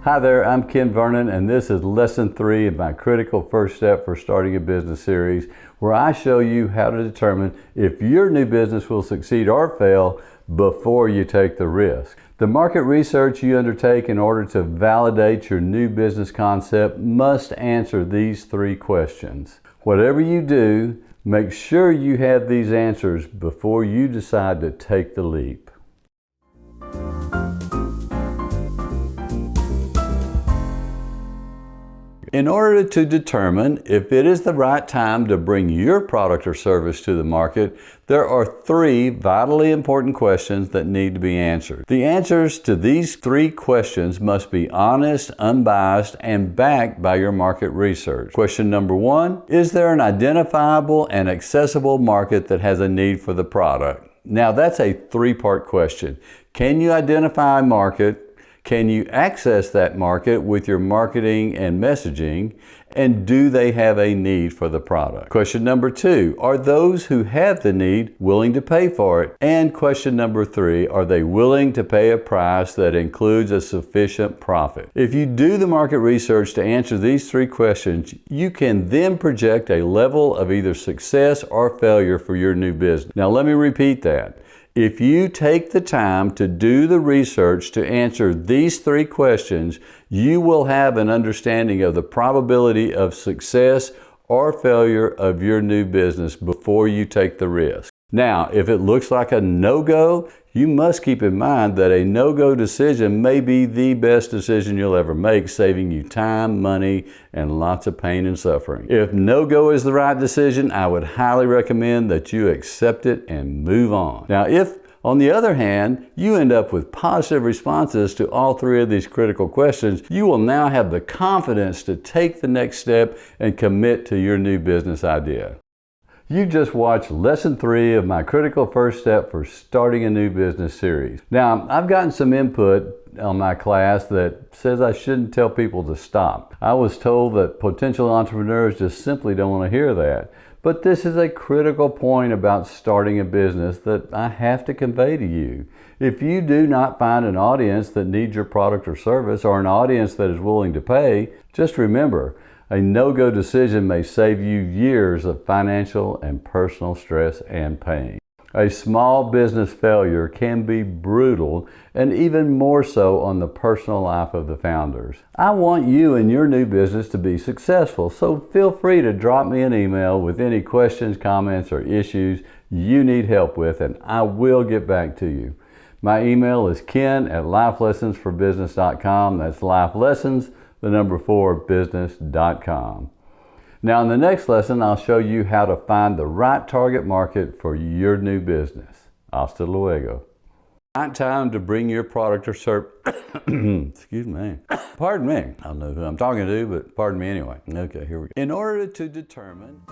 Hi there, I'm Ken Vernon, and this is Lesson 3 of my Critical First Step for Starting a Business series, where I show you how to determine if your new business will succeed or fail before you take the risk. The market research you undertake in order to validate your new business concept must answer these 3 questions. Whatever you do, make sure you have these answers before you decide to take the leap. In order to determine if it is the right time to bring your product or service to the market, there are 3 vitally important questions that need to be answered. The answers to these 3 questions must be honest, unbiased, and backed by your market research. Question number 1, is there an identifiable and accessible market that has a need for the product? Now that's a 3-part question. Can you identify a market? Can you access that market with your marketing and messaging? And do they have a need for the product? Question number 2, are those who have the need willing to pay for it? And question number 3, are they willing to pay a price that includes a sufficient profit? If you do the market research to answer these 3 questions, you can then project a level of either success or failure for your new business. Now let me repeat that. If you take the time to do the research to answer these 3 questions, you will have an understanding of the probability of success or failure of your new business before you take the risk. Now, if it looks like a no-go, you must keep in mind that a no-go decision may be the best decision you'll ever make, saving you time, money, and lots of pain and suffering. If no-go is the right decision, I would highly recommend that you accept it and move on. Now, if, on the other hand, you end up with positive responses to all 3 of these critical questions, you will now have the confidence to take the next step and commit to your new business idea. You just watched Lesson 3 of my Critical First Step for Starting a New Business series. Now, I've gotten some input on my class that says I shouldn't tell people to stop. I was told that potential entrepreneurs just simply don't want to hear that. But this is a critical point about starting a business that I have to convey to you. If you do not find an audience that needs your product or service, or an audience that is willing to pay, just remember, a no-go decision may save you years of financial and personal stress and pain. A small business failure can be brutal, and even more so on the personal life of the founders. I want you and your new business to be successful, so feel free to drop me an email with any questions, comments, or issues you need help with, and I will get back to you. My email is ken@lifelessonsforbusiness.com. That's lifelessons4business.com. Now in the next lesson, I'll show you how to find the right target market for your new business. Hasta luego. Right time to bring your product or service, excuse me, pardon me. I don't know who I'm talking to, but pardon me anyway. Okay, here we go. In order to determine